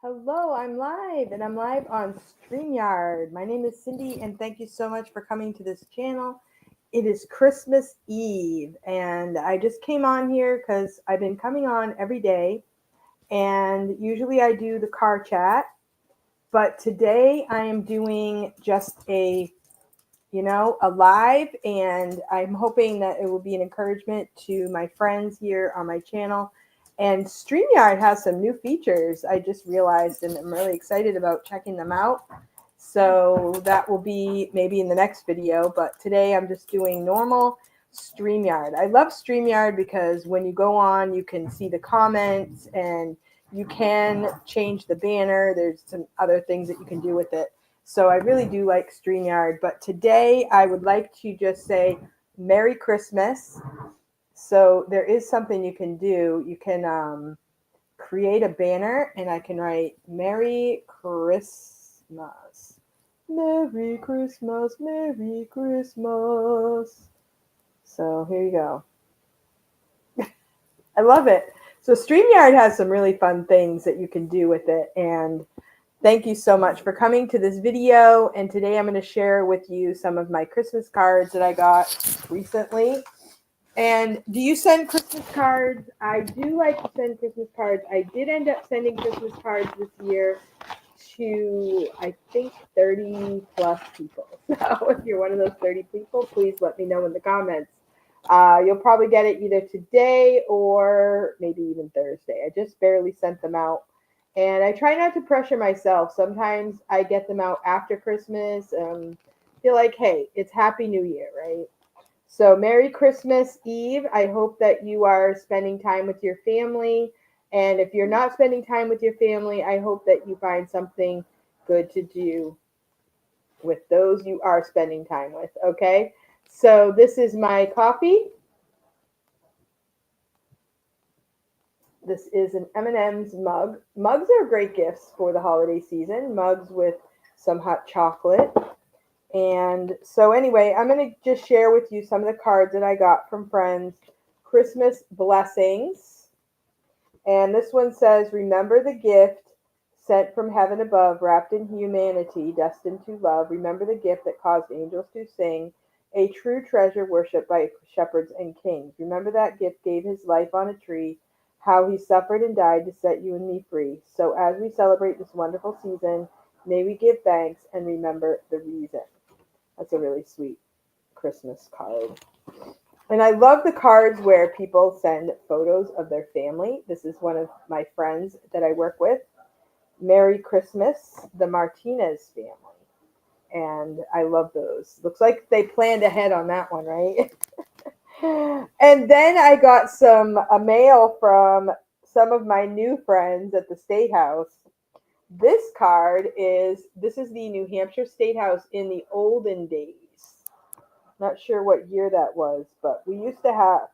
Hello, I'm live and I'm live on StreamYard. My name is Cindy and thank you so much for coming to this channel. It is Christmas Eve and I just came on here because I've been coming on every day and usually I do the car chat, but today I am doing just a live, and I'm hoping that it will be an encouragement to my friends here on my channel. And StreamYard has some new features I just realized, and I'm really excited about checking them out. So that will be maybe in the next video, but today I'm just doing normal StreamYard. I love StreamYard because when you go on, you can see the comments and you can change the banner. There's some other things that you can do with it. So I really do like StreamYard, but today I would like to just say Merry Christmas. So there is something you can do. You can create a banner, and I can write Merry Christmas. Merry Christmas, Merry Christmas. So here you go. I love it. So StreamYard has some really fun things that you can do with it, and thank you so much for coming to this video. And today I'm going to share with you some of my Christmas cards that I got recently. And do you send Christmas cards? I do like to send Christmas cards. I did end up sending Christmas cards this year to, I think, 30 plus people. So if you're one of those 30 people, please let me know in the comments. You'll probably get it either today or maybe even Thursday. I just barely sent them out. And I try not to pressure myself. Sometimes I get them out after Christmas. Feel like, hey, it's Happy New Year, right? So Merry Christmas Eve. I hope that you are spending time with your family. And if you're not spending time with your family, I hope that you find something good to do with those you are spending time with, okay? So this is my coffee. This is an M&M's mug. Mugs are great gifts for the holiday season. Mugs with some hot chocolate. And so anyway, I'm going to just share with you some of the cards that I got from friends. Christmas blessings. And this one says, remember the gift sent from heaven above, wrapped in humanity, destined to love. Remember the gift that caused angels to sing, a true treasure worshipped by shepherds and kings. Remember that gift gave his life on a tree, how he suffered and died to set you and me free. So as we celebrate this wonderful season, may we give thanks and remember the reason. That's a really sweet Christmas card. And I love the cards where people send photos of their family. This is one of my friends that I work with. Merry Christmas, the Martinez family. And I love those. Looks like they planned ahead on that one, right? And then I got a mail from some of my new friends at the State House. This is the New Hampshire State House in the olden days. Not sure what year that was, but we used to have,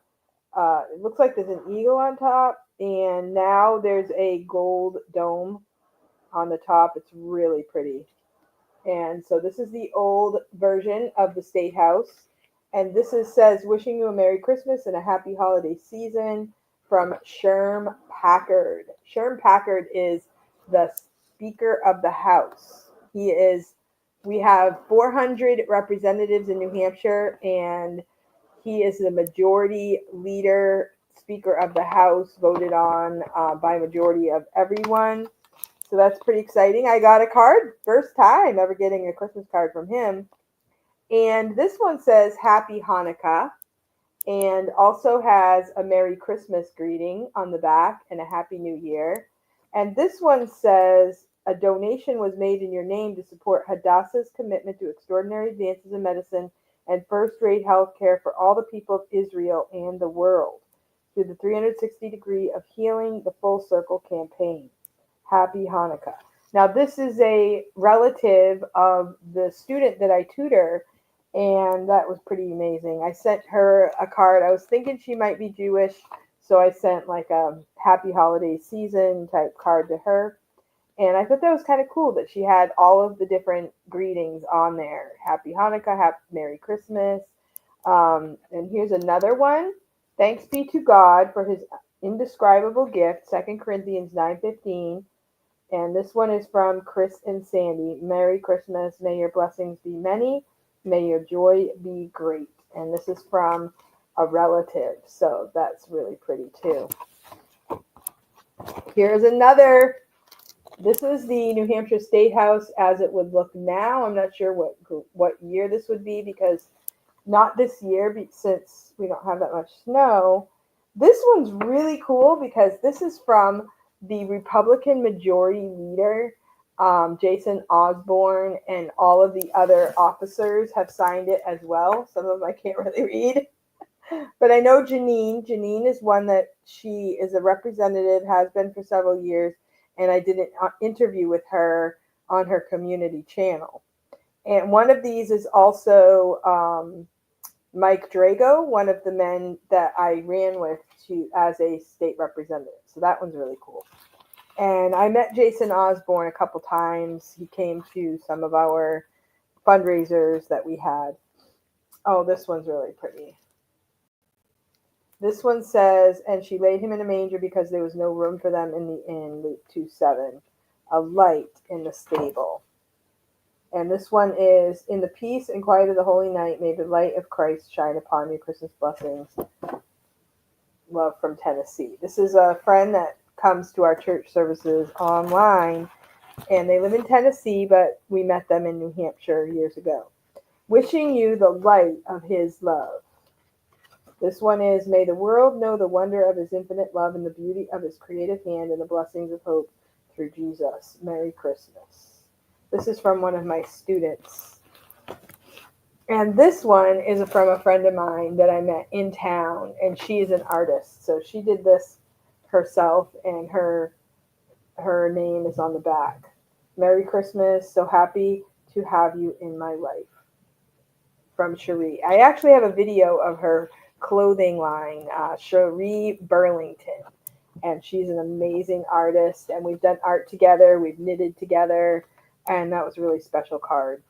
it looks like there's an eagle on top, and now there's a gold dome on the top. It's really pretty. And so this is the old version of the State House. And says, wishing you a Merry Christmas and a happy holiday season from Sherm Packard. Sherm Packard is the Speaker of the House. We have 400 representatives in New Hampshire, and he is the majority leader, Speaker of the House, voted on by majority of everyone. So that's pretty exciting. I got a card, first time ever getting a Christmas card from him. And this one says Happy Hanukkah, and also has a Merry Christmas greeting on the back and a Happy New Year. And this one says, a donation was made in your name to support Hadassah's commitment to extraordinary advances in medicine and first-rate health care for all the people of Israel and the world through the 360 degree of healing, the Full Circle campaign. Happy Hanukkah. Now, this is a relative of the student that I tutor, and that was pretty amazing. I sent her a card. I was thinking she might be Jewish, so I sent like a happy holiday season type card to her. And I thought that was kind of cool that she had all of the different greetings on there. Happy Hanukkah, happy Merry Christmas. And here's another one. Thanks be to God for his indescribable gift, 2 Corinthians 9:15. And this one is from Chris and Sandy. Merry Christmas. May your blessings be many. May your joy be great. And this is from a relative. So that's really pretty too. Here's another. This is the New Hampshire State House as it would look now. I'm not sure what year this would be because not this year since we don't have that much snow. This one's really cool because this is from the Republican Majority Leader, Jason Osborne, and all of the other officers have signed it as well. Some of them I can't really read. But I know Janine. Janine is one that she is a representative, has been for several years, and I did an interview with her on her community channel. And one of these is also Mike Drago, one of the men that I ran with as a state representative. So that one's really cool. And I met Jason Osborne a couple times. He came to some of our fundraisers that we had. Oh, this one's really pretty. This one says, and she laid him in a manger because there was no room for them in the inn, Luke 2:7. A light in the stable. And this one is, in the peace and quiet of the holy night, may the light of Christ shine upon you. Christmas blessings. Love from Tennessee. This is a friend that comes to our church services online, and they live in Tennessee, but we met them in New Hampshire years ago. Wishing you the light of his love. This one is, may the world know the wonder of his infinite love and the beauty of his creative hand and the blessings of hope through Jesus. Merry Christmas. This is from one of my students. And this one is from a friend of mine that I met in town, and she is an artist. So she did this herself, and her name is on the back. Merry Christmas. So happy to have you in my life. From Cherie. I actually have a video of her clothing line, Cherie Burlington, and she's an amazing artist, and we've done art together, we've knitted together, and that was a really special card.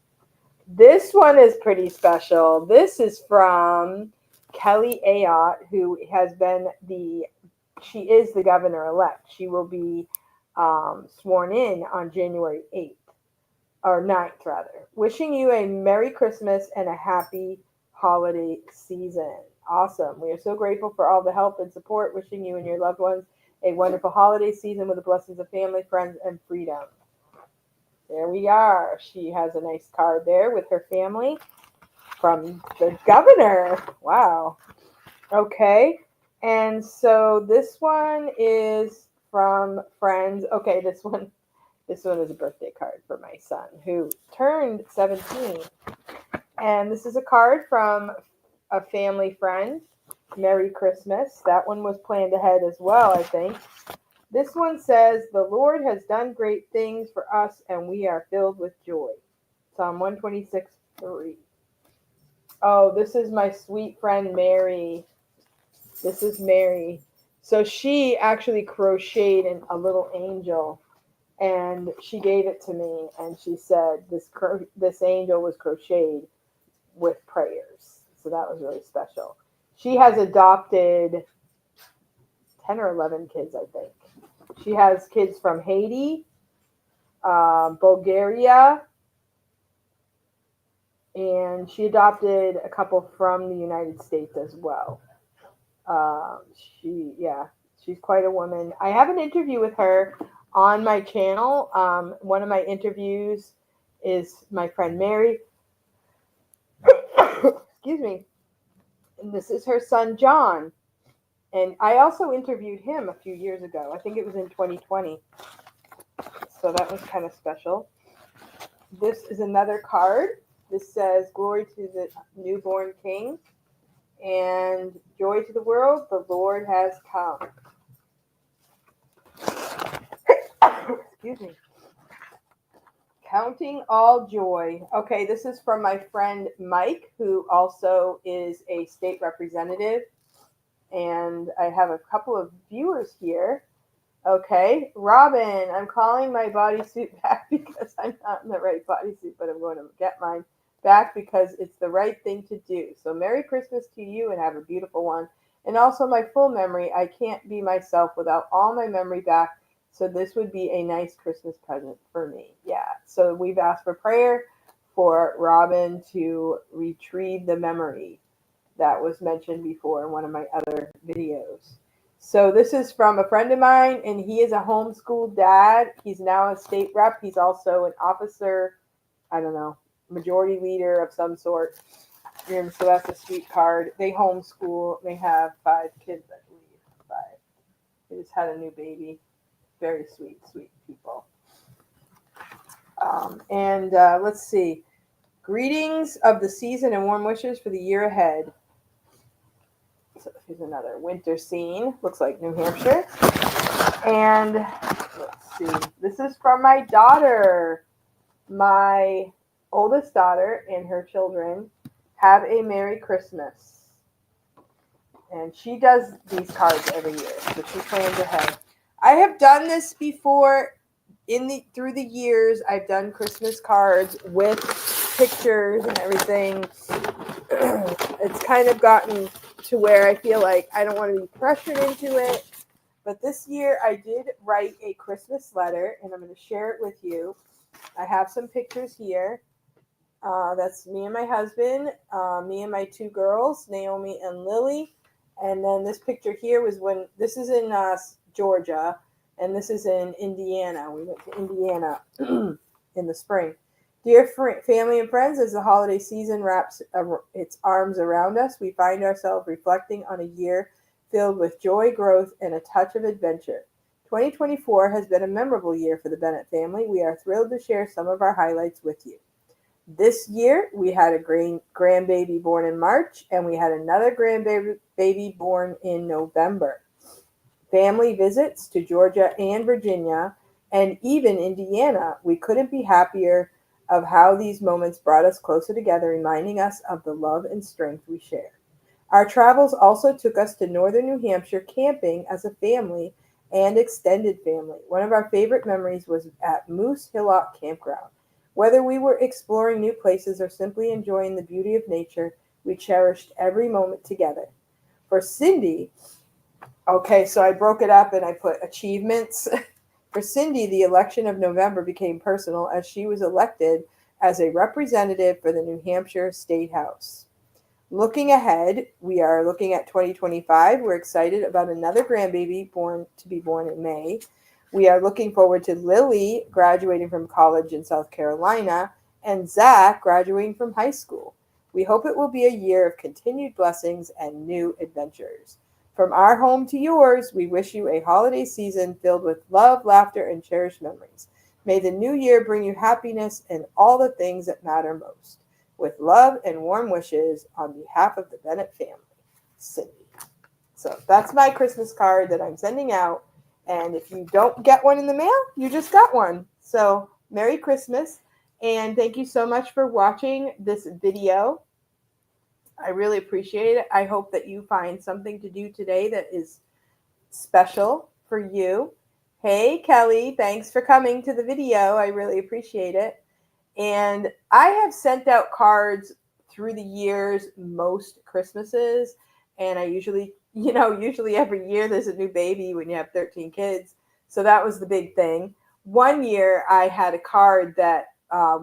This one is pretty special. This is from Kelly Ayotte, who has been she is the governor-elect. She will be sworn in on January 8th, or 9th rather. Wishing you a Merry Christmas and a happy holiday season. Awesome. We are so grateful for all the help and support. Wishing you and your loved ones a wonderful holiday season with the blessings of family, friends, and freedom. There we are. She has a nice card there with her family from the governor. Wow. Okay. And so this one is from friends. Okay, this one is a birthday card for my son who turned 17. And this is a card from a family friend. Merry Christmas. That one was planned ahead as well, I think. This one says, the Lord has done great things for us, and we are filled with joy. Psalm 126:3. Oh, this is my sweet friend Mary. This is Mary. So she actually crocheted a little angel, and she gave it to me, and she said this angel was crocheted with prayers. So that was really special. She has adopted 10 or 11 kids, I think. She has kids from Haiti, Bulgaria, and she adopted a couple from the United States as well. She's quite a woman. I have an interview with her on my channel. One of my interviews is my friend Mary. Excuse me. And this is her son, John. And I also interviewed him a few years ago. I think it was in 2020. So that was kind of special. This is another card. This says, glory to the newborn king and joy to the world. The Lord has come. Excuse me. Counting all joy. Okay, this is from my friend Mike, who also is a state representative. And I have a couple of viewers here. Okay, Robin, I'm calling my bodysuit back because I'm not in the right bodysuit, but I'm going to get mine back because it's the right thing to do. So Merry Christmas to you and have a beautiful one. And also my full memory. I can't be myself without all my memory back. So this would be a nice Christmas present for me. Yeah. So we've asked for prayer for Robin to retrieve the memory that was mentioned before in one of my other videos. So this is from a friend of mine, and he is a homeschool dad. He's now a state rep. He's also an officer, I don't know, majority leader of some sort. And so that's a sweet card. They homeschool. They have 5 kids, I believe. 5. They just had a new baby. Very sweet, sweet people. And let's see. Greetings of the season and warm wishes for the year ahead. So here's another winter scene. Looks like New Hampshire. And let's see. This is from my daughter. My oldest daughter and her children have a Merry Christmas. And she does these cards every year. So she plans ahead. I have done this before through the years. I've done Christmas cards with pictures and everything. It's kind of gotten to where I feel like I don't want to be pressured into it. But this year I did write a Christmas letter, and I'm going to share it with you. I have some pictures here. That's me and my husband, me and my 2 girls, Naomi and Lily. And then this picture here was when, this is in Georgia, and this is in Indiana. We went to Indiana in the spring. Dear family and friends, as the holiday season wraps its arms around us, we find ourselves reflecting on a year filled with joy, growth, and a touch of adventure. 2024 has been a memorable year for the Bennett family. We are thrilled to share some of our highlights with you. This year, we had a grandbaby born in March, and we had another grandbaby born in November. Family visits to Georgia and Virginia, and even Indiana. We couldn't be happier of how these moments brought us closer together, reminding us of the love and strength we share. Our travels also took us to northern New Hampshire camping as a family and extended family. One of our favorite memories was at Moose Hillock Campground. Whether we were exploring new places or simply enjoying the beauty of nature, we cherished every moment together. For Cindy, okay, so I broke it up and I put achievements. For Cindy, the election of November became personal as she was elected as a representative for the New Hampshire State House. Looking ahead, we are looking at 2025. We're excited about another grandbaby to be born in May. We are looking forward to Lily graduating from college in South Carolina and Zach graduating from high school. We hope it will be a year of continued blessings and new adventures. From our home to yours, we wish you a holiday season filled with love, laughter, and cherished memories. May the new year bring you happiness and all the things that matter most. With love and warm wishes on behalf of the Bennett family, Cindy. So that's my Christmas card that I'm sending out. And if you don't get one in the mail, you just got one. So Merry Christmas. And thank you so much for watching this video. I really appreciate it. I hope that you find something to do today that is special for you. Hey, Kelly, thanks for coming to the video. I really appreciate it. And I have sent out cards through the years, most Christmases. And I usually every year there's a new baby when you have 13 kids. So that was the big thing. One year I had a card that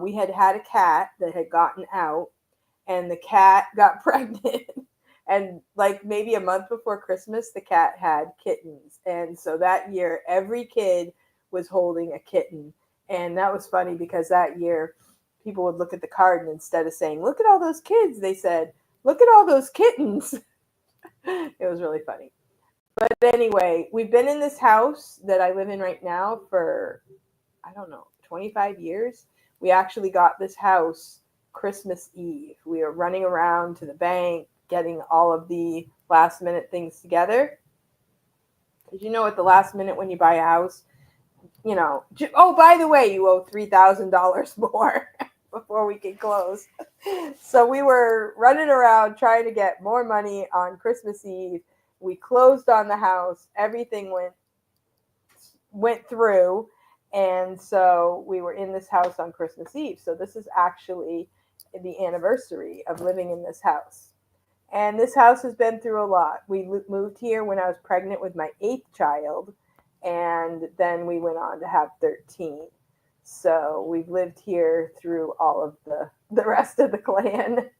we had a cat that had gotten out, and the cat got pregnant. And like maybe a month before Christmas, the cat had kittens. And so that year, every kid was holding a kitten. And that was funny because that year people would look at the card and instead of saying, look at all those kids, they said, look at all those kittens. It was really funny. But anyway, we've been in this house that I live in right now for, 25 years. We actually got this house Christmas Eve. We are running around to the bank, getting all of the last minute things together. Because at the last minute when you buy a house, oh, by the way, you owe $3,000 more before we can close. So we were running around trying to get more money on Christmas Eve. We closed on the house. Everything went through. And so we were in this house on Christmas Eve. So this is actually the anniversary of living in this house. And this house has been through a lot. We moved here when I was pregnant with my 8th child. and then we went on to have 13. So we've lived here through all of the rest of the clan.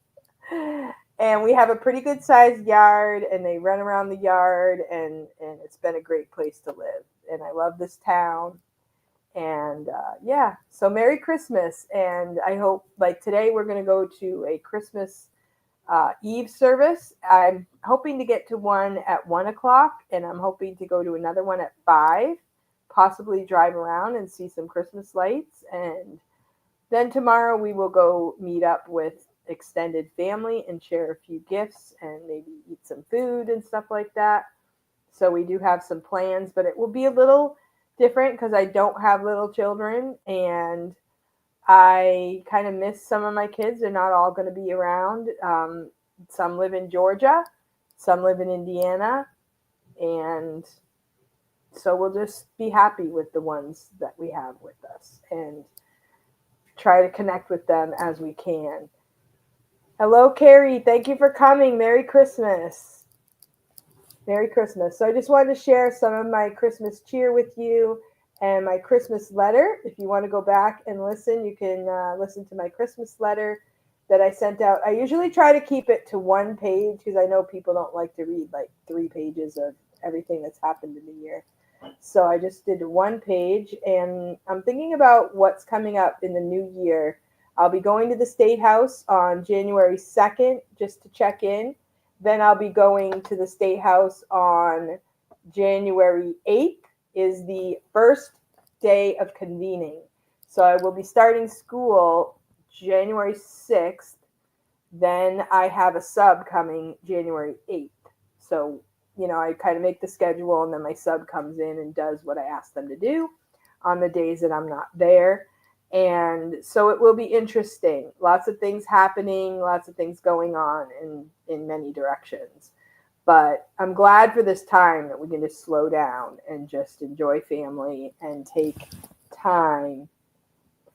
And we have a pretty good sized yard, and they run around the yard, and it's been a great place to live. And I love this town. And yeah, so Merry Christmas. And I hope, like today, we're going to go to a Christmas Eve service. I'm hoping to get to one at 1 o'clock, and I'm hoping to go to another one at 5, possibly drive around and see some Christmas lights. And then tomorrow we will go meet up with extended family and share a few gifts and maybe eat some food and stuff like that. So we do have some plans, but it will be a little different because I don't have little children, and I kind of miss some of my kids. They're not all going to be around. Some live in Georgia, some live in Indiana, and so we'll just be happy with the ones that we have with us and try to connect with them as we can. Hello, Carrie. Thank you for coming. Merry Christmas. Merry Christmas. So I just wanted to share some of my Christmas cheer with you and my Christmas letter. If you want to go back and listen, you can listen to my Christmas letter that I sent out. I usually try to keep it to one page because I know people don't like to read like 3 pages of everything that's happened in the year. So I just did 1 page, and I'm thinking about what's coming up in the new year. I'll be going to the State House on January 2nd just to check in. Then I'll be going to the State House on January 8th is the first day of convening. So I will be starting school January 6th. Then I have a sub coming January 8th. So, you know, I kind of make the schedule, and then my sub comes in and does what I ask them to do on the days that I'm not there. And so it will be interesting. Lots of things happening, lots of things going on in many directions. But I'm glad for this time that we can just slow down and just enjoy family and take time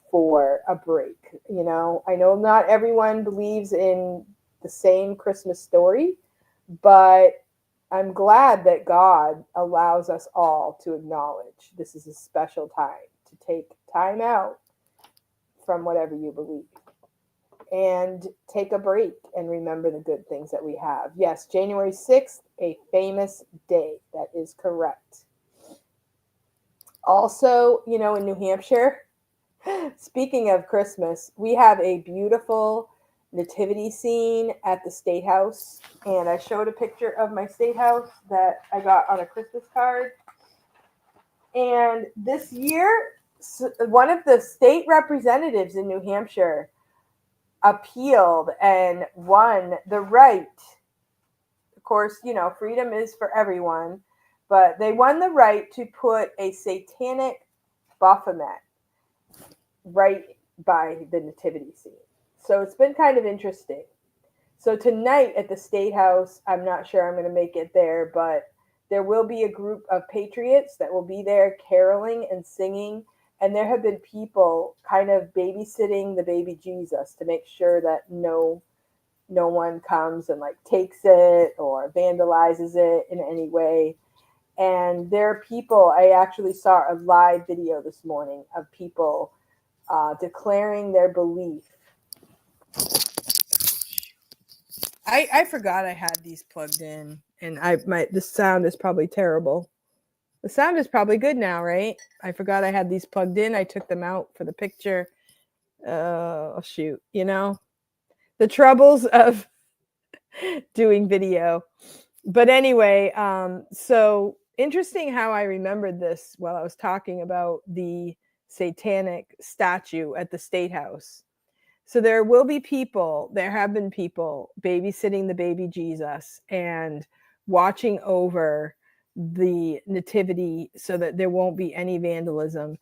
for a break. You know, I know not everyone believes in the same Christmas story, but I'm glad that God allows us all to acknowledge this is a special time to take time out from whatever you believe and take a break and remember the good things that we have. Yes, January 6th, a famous day. That is correct. Also, you know, in New Hampshire, speaking of Christmas, we have a beautiful nativity scene at the State House. And I showed a picture of my State House that I got on a Christmas card. And this year, one of the state representatives in New Hampshire appealed and won the right. Of course, you know, freedom is for everyone, but they won the right to put a satanic Baphomet right by the nativity scene. So it's been kind of interesting. So tonight at the State House, I'm not sure I'm going to make it there, but there will be a group of patriots that will be there caroling and singing. And there have been people kind of babysitting the baby Jesus to make sure that no one comes and like takes it or vandalizes it in any way. And there are people, I actually saw a live video this morning of people declaring their belief. I forgot I had these plugged in, and the sound is probably terrible. The sound is probably good now, right? I forgot I had these plugged in. I took them out for the picture. Oh, shoot. You know, the troubles of doing video. But anyway, so interesting how I remembered this while I was talking about the satanic statue at the State House. So there have been people babysitting the baby Jesus and watching over the nativity so that there won't be any vandalism.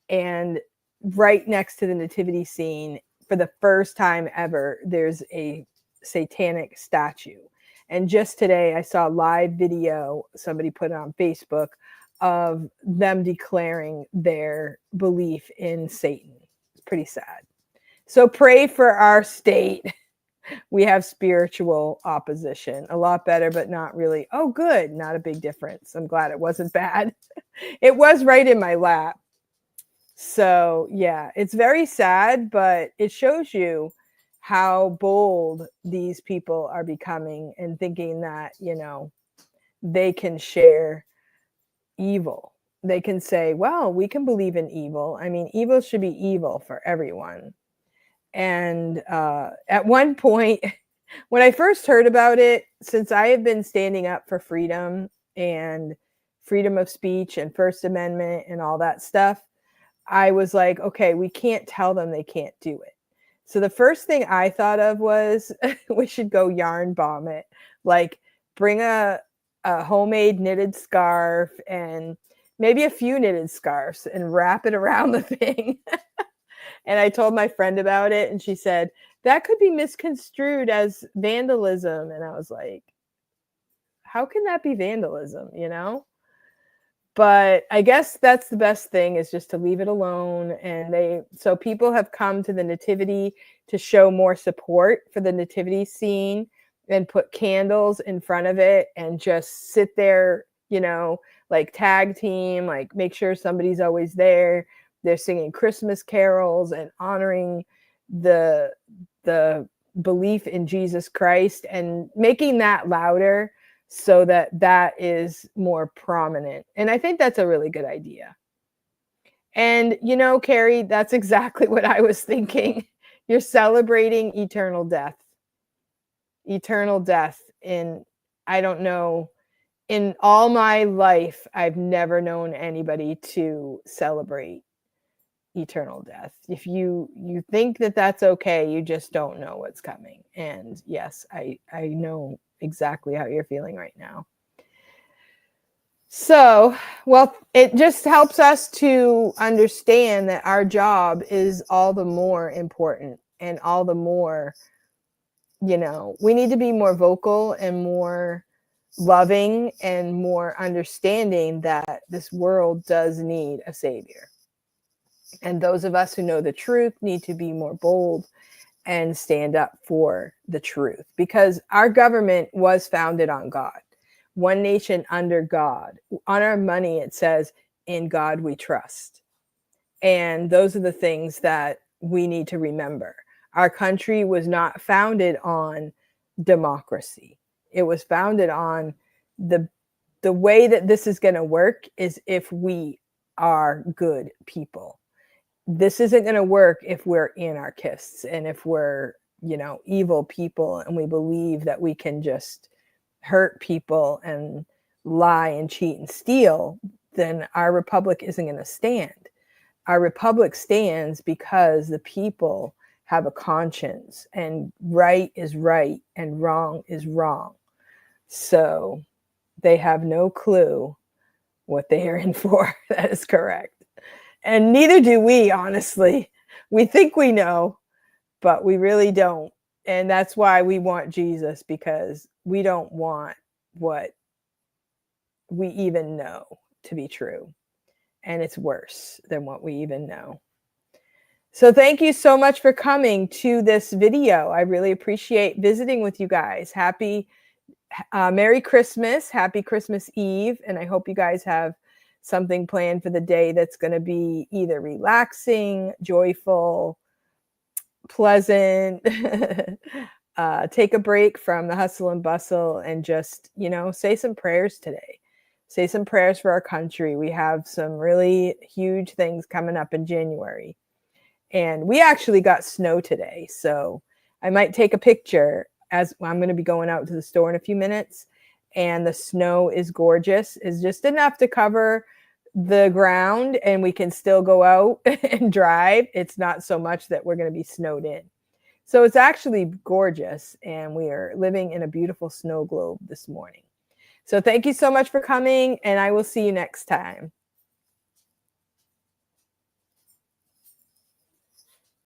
And right next to the nativity scene, for the first time ever, there's a satanic statue. And just today I saw a live video, somebody put it on Facebook, of them declaring their belief in Satan. It's pretty sad. So pray for our state. We have spiritual opposition. A lot better, but not really. Oh, good. Not a big difference. I'm glad it wasn't bad. It was right in my lap. So, yeah, it's very sad, but it shows you how bold these people are becoming and thinking that, they can share evil. They can say, well, we can believe in evil. I mean, evil should be evil for everyone. And at one point, when I first heard about it, since I have been standing up for freedom and freedom of speech and First Amendment and all that stuff, I was like, okay, we can't tell them they can't do it. So the first thing I thought of was we should go yarn bomb it. Like bring a homemade knitted scarf and maybe a few knitted scarves and wrap it around the thing. And I told my friend about it and she said, that could be misconstrued as vandalism. And I was like, how can that be vandalism, But I guess that's the best thing, is just to leave it alone. And so people have come to the nativity to show more support for the nativity scene and put candles in front of it and just sit there, like tag team, like make sure somebody's always there. They're singing Christmas carols and honoring the belief in Jesus Christ and making that louder so that is more prominent. And I think that's a really good idea. And, Carrie, that's exactly what I was thinking. You're celebrating eternal death. Eternal death. I don't know, in all my life, I've never known anybody to celebrate eternal death. If you think that that's okay, you just don't know what's coming. And yes, I know exactly how you're feeling right now. So, well, it just helps us to understand that our job is all the more important and all the more, we need to be more vocal and more loving and more understanding that this world does need a savior. And those of us who know the truth need to be more bold and stand up for the truth, because our government was founded on God. One nation under God. On our money, it says, in God we trust. And those are the things that we need to remember. Our country was not founded on democracy. It was founded on the way that this is going to work is if we are good people. This isn't going to work if we're anarchists and if we're, evil people and we believe that we can just hurt people and lie and cheat and steal. Then our republic isn't going to stand. Our republic stands because the people have a conscience, and right is right and wrong is wrong. So they have no clue what they are in for. That is correct. And neither do we, honestly. We think we know, but we really don't. And that's why we want Jesus, because we don't want what we even know to be true. And it's worse than what we even know. So thank you so much for coming to this video. I really appreciate visiting with you guys. Merry Christmas. Happy Christmas Eve. And I hope you guys have something planned for the day that's going to be either relaxing, joyful, pleasant. Take a break from the hustle and bustle and just, say some prayers today. Say some prayers for our country. We have some really huge things coming up in January. And we actually got snow today. So I might take a picture, as I'm going to be going out to the store in a few minutes. And the snow is gorgeous. It's just enough to cover the ground and we can still go out and drive. It's not so much that we're going to be snowed in. So it's actually gorgeous, and we are living in a beautiful snow globe this morning. So thank you so much for coming, and I will see you next time.